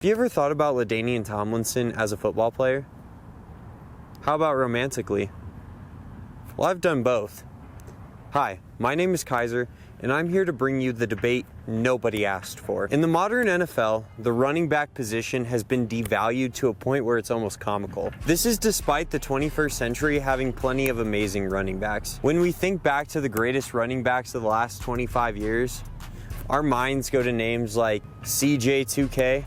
Have you ever thought about LaDainian Tomlinson as a football player? How about romantically? Well, I've done both. Hi, my name is Kaiser, and I'm here to bring you the debate nobody asked for. In the modern NFL, the running back position has been devalued to a point where it's almost comical. This is despite the 21st century having plenty of amazing running backs. When we think back to the greatest running backs of the last 25 years, our minds go to names like CJ2K,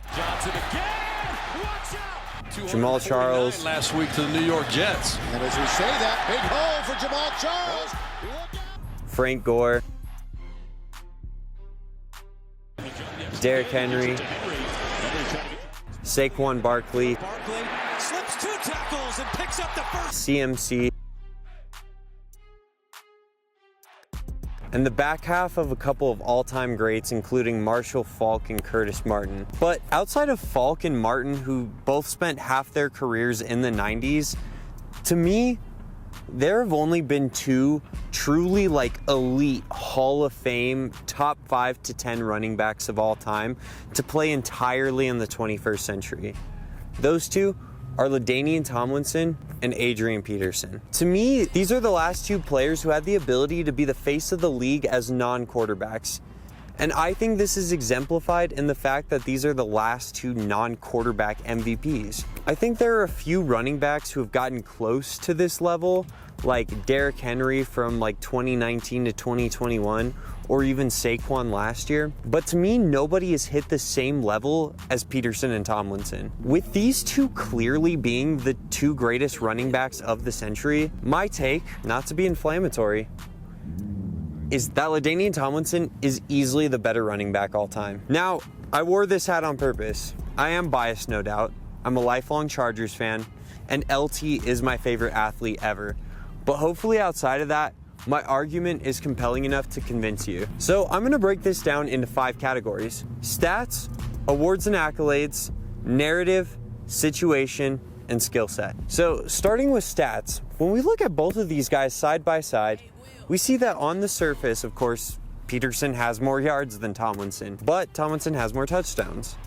Jamal Charles, last week to the New York Jets. And as we say that, big hole for Jamal Charles. Frank Gore, Derrick Henry, Saquon Barkley, slips 2 tackles and picks up the first. CMC, and the back half of a couple of all-time greats, including Marshall Faulk and Curtis Martin. But outside of Faulk and Martin, who both spent half their careers in the 90s, to me, there have only been 2 truly elite Hall of Fame top 5 to 10 running backs of all time to play entirely in the 21st century. Those 2 are LaDainian Tomlinson and Adrian Peterson. To me, these are the last 2 players who had the ability to be the face of the league as non-quarterbacks. And I think this is exemplified in the fact that these are the last 2 non-quarterback MVPs. I think there are a few running backs who have gotten close to this level, like Derrick Henry from 2019 to 2021, or even Saquon last year. But to me, nobody has hit the same level as Peterson and Tomlinson. With these 2 clearly being the 2 greatest running backs of the century, my take, not to be inflammatory, is that LaDainian Tomlinson is easily the better running back all time. Now, I wore this hat on purpose. I am biased, no doubt. I'm a lifelong Chargers fan, and LT is my favorite athlete ever. But hopefully outside of that, my argument is compelling enough to convince you. So I'm gonna break this down into 5 categories: stats, awards and accolades, narrative, situation, and skill set. So starting with stats, when we look at both of these guys side by side, we see that on the surface, of course, Peterson has more yards than Tomlinson, but Tomlinson has more touchdowns.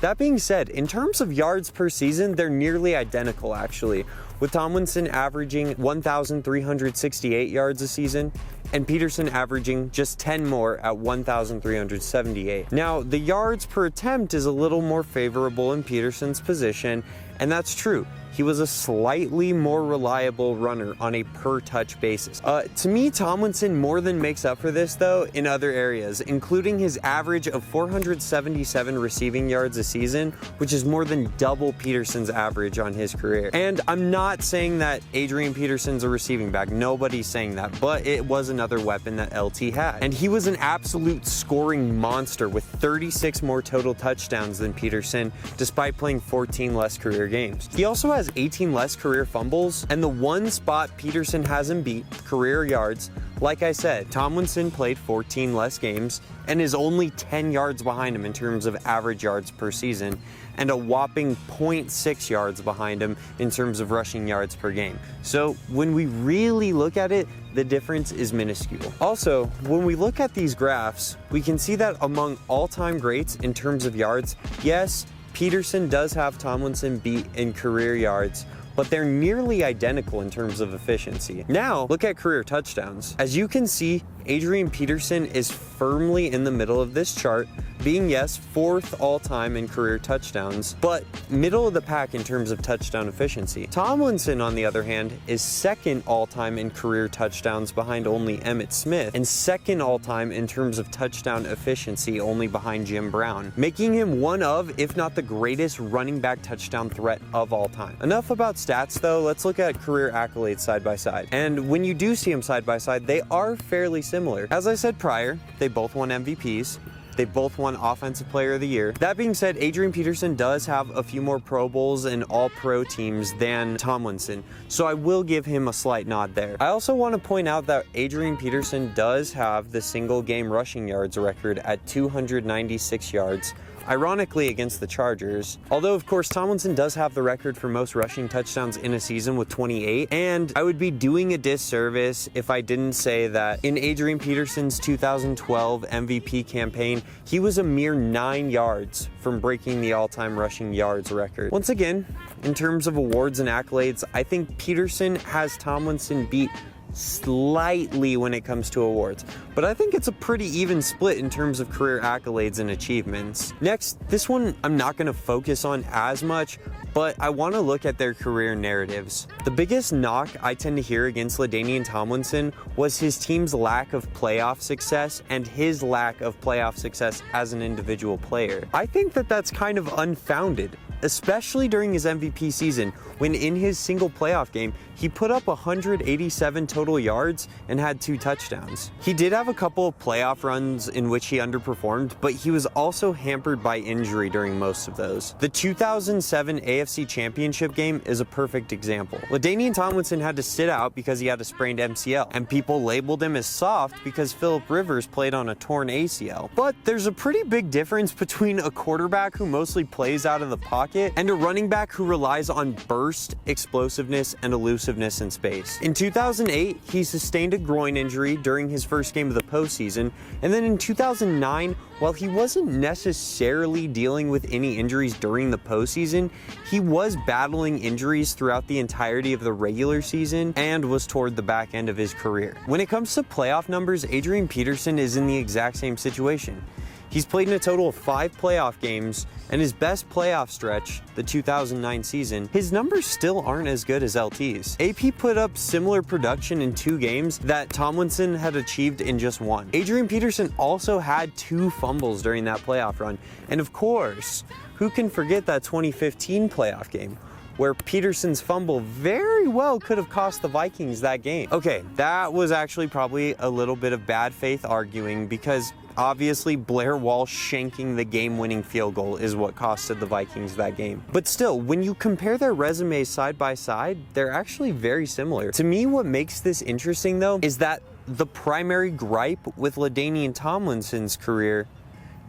That being said, in terms of yards per season, they're nearly identical actually, with Tomlinson averaging 1,368 yards a season and Peterson averaging just 10 more at 1,378. Now, the yards per attempt is a little more favorable in Peterson's position, and that's true. He was a slightly more reliable runner on a per-touch basis. To me, Tomlinson more than makes up for this, though, in other areas, including his average of 477 receiving yards a season, which is more than double Peterson's average on his career. And I'm not saying that Adrian Peterson's a receiving back. Nobody's saying that, but it was another weapon that LT had. And he was an absolute scoring monster with 36 more total touchdowns than Peterson, despite playing 14 less career games. He also has 18 less career fumbles, and the one spot Peterson hasn't beat, career yards, like I said, Tomlinson played 14 less games and is only 10 yards behind him in terms of average yards per season, and a whopping 0.6 yards behind him in terms of rushing yards per game. So when we really look at it, the difference is minuscule. Also, when we look at these graphs, we can see that among all-time greats in terms of yards, yes, Peterson does have Tomlinson beat in career yards, but they're nearly identical in terms of efficiency. Now, look at career touchdowns. As you can see, Adrian Peterson is firmly in the middle of this chart, being, yes, 4th all-time in career touchdowns, but middle of the pack in terms of touchdown efficiency. Tomlinson, on the other hand, is 2nd all-time in career touchdowns behind only Emmitt Smith, and 2nd all-time in terms of touchdown efficiency only behind Jim Brown, making him one of, if not the greatest running back touchdown threat of all time. Enough about stats though, let's look at career accolades side by side. And when you do see them side by side, they are fairly similar. As I said prior, they both won MVPs. They both won Offensive Player of the Year. That being said, Adrian Peterson does have a few more Pro Bowls and All-Pro teams than Tomlinson, so I will give him a slight nod there. I also want to point out that Adrian Peterson does have the single game rushing yards record at 296 yards. ironically against the Chargers. Although, of course, Tomlinson does have the record for most rushing touchdowns in a season with 28, and I would be doing a disservice if I didn't say that in Adrian Peterson's 2012 MVP campaign, he was a mere 9 yards from breaking the all-time rushing yards record. Once again, in terms of awards and accolades, I think Peterson has Tomlinson beat slightly when it comes to awards, but I think it's a pretty even split in terms of career accolades and achievements. Next, this one I'm not going to focus on as much, but I want to look at their career narratives. The biggest knock I tend to hear against LaDainian Tomlinson was his team's lack of playoff success and his lack of playoff success as an individual player. I think that that's kind of unfounded, especially during his MVP season, when in his single playoff game, he put up 187 total yards and had 2 touchdowns. He did have a couple of playoff runs in which he underperformed, but he was also hampered by injury during most of those. The 2007 AFC Championship game is a perfect example. LaDainian Tomlinson had to sit out because he had a sprained MCL, and people labeled him as soft because Phillip Rivers played on a torn ACL. But there's a pretty big difference between a quarterback who mostly plays out of the pocket and a running back who relies on burst, explosiveness, and elusiveness in space. In 2008, he sustained a groin injury during his first game of the postseason, and then in 2009, while he wasn't necessarily dealing with any injuries during the postseason, he was battling injuries throughout the entirety of the regular season and was toward the back end of his career. When it comes to playoff numbers, Adrian Peterson is in the exact same situation. He's played in a total of 5 playoff games, and his best playoff stretch, the 2009 season, his numbers still aren't as good as LT's. AP put up similar production in 2 games that Tomlinson had achieved in just 1. Adrian Peterson also had 2 fumbles during that playoff run, and of course, who can forget that 2015 playoff game, where Peterson's fumble very well could have cost the Vikings that game. Okay, that was actually probably a little bit of bad faith arguing, because obviously Blair Walsh shanking the game-winning field goal is what costed the Vikings that game. But still, when you compare their resumes side by side, they're actually very similar. To me, what makes this interesting though is that the primary gripe with LaDainian Tomlinson's career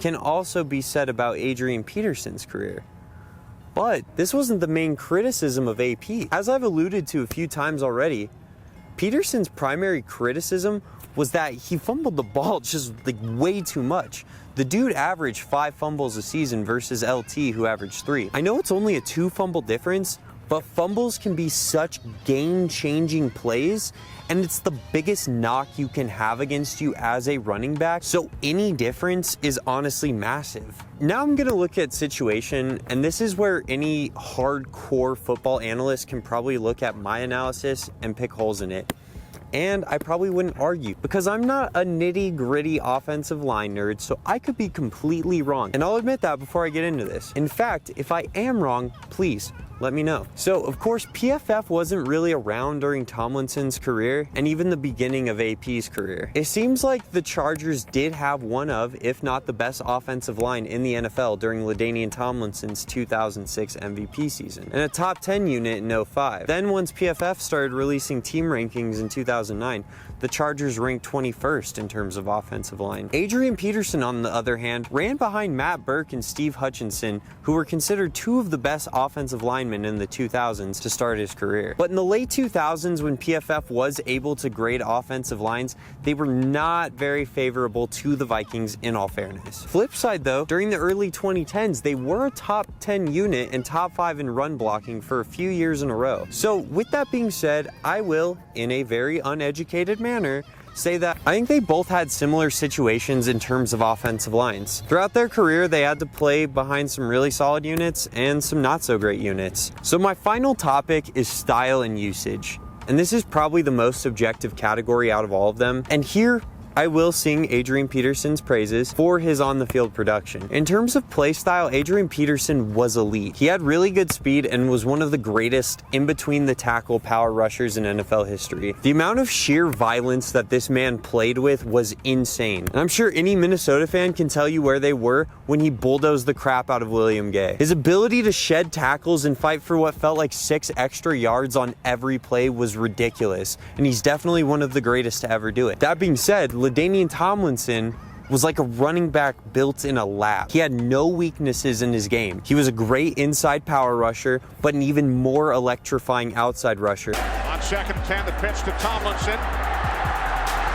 can also be said about Adrian Peterson's career. But this wasn't the main criticism of AP. As I've alluded to a few times already, Peterson's primary criticism was that he fumbled the ball just like way too much. The dude averaged 5 fumbles a season versus LT, who averaged 3. I know it's only a 2 fumble difference, but fumbles can be such game-changing plays, and it's the biggest knock you can have against you as a running back, so any difference is honestly massive. Now I'm gonna look at situation, and this is where any hardcore football analyst can probably look at my analysis and pick holes in it. And I probably wouldn't argue, because I'm not a nitty-gritty offensive line nerd, so I could be completely wrong. And I'll admit that before I get into this. In fact, if I am wrong, please let me know. So, of course, PFF wasn't really around during Tomlinson's career, and even the beginning of AP's career. It seems like the Chargers did have one of, if not the best offensive line in the NFL during LaDainian Tomlinson's 2006 MVP season, and a top 10 unit in 2005. Then once PFF started releasing team rankings in 2009, the Chargers ranked 21st in terms of offensive line. Adrian Peterson, on the other hand, ran behind Matt Burke and Steve Hutchinson, who were considered 2 of the best offensive linemen in the 2000s to start his career. But in the late 2000s, when PFF was able to grade offensive lines, they were not very favorable to the Vikings, in all fairness. Flip side though, during the early 2010s, they were a top 10 unit and top 5 in run blocking for a few years in a row. So with that being said, I will, in a very uneducated manner, say that I think they both had similar situations in terms of offensive lines. Throughout their career, they had to play behind some really solid units and some not so great units. So my final topic is style and usage. And this is probably the most subjective category out of all of them. And here, I will sing Adrian Peterson's praises for his on-the-field production. In terms of play style, Adrian Peterson was elite. He had really good speed and was one of the greatest in-between-the-tackle power rushers in NFL history. The amount of sheer violence that this man played with was insane. And I'm sure any Minnesota fan can tell you where they were when he bulldozed the crap out of William Gay. His ability to shed tackles and fight for what felt like 6 extra yards on every play was ridiculous, and he's definitely one of the greatest to ever do it. That being said, LaDainian Tomlinson was like a running back built in a lab. He had no weaknesses in his game. He was a great inside power rusher, but an even more electrifying outside rusher. On second and 10, the pitch to Tomlinson.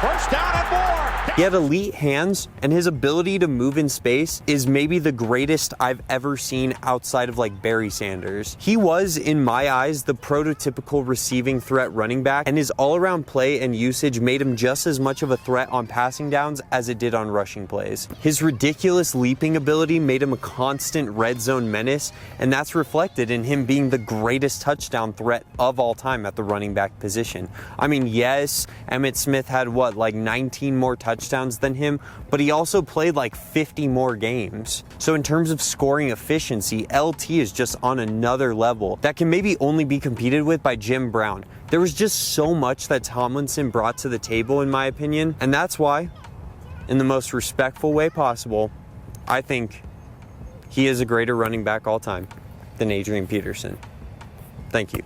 First down and more. He had elite hands, and his ability to move in space is maybe the greatest I've ever seen outside of like Barry Sanders. He was, in my eyes, the prototypical receiving threat running back, and his all-around play and usage made him just as much of a threat on passing downs as it did on rushing plays. His ridiculous leaping ability made him a constant red zone menace, and that's reflected in him being the greatest touchdown threat of all time at the running back position. I mean, yes, Emmitt Smith had like 19 more touchdowns than him, but he also played like 50 more games. So in terms of scoring efficiency, LT is just on another level that can maybe only be competed with by Jim Brown. There was just so much that Tomlinson brought to the table, in my opinion, and that's why, in the most respectful way possible, I think he is a greater running back all time than Adrian Peterson. Thank you.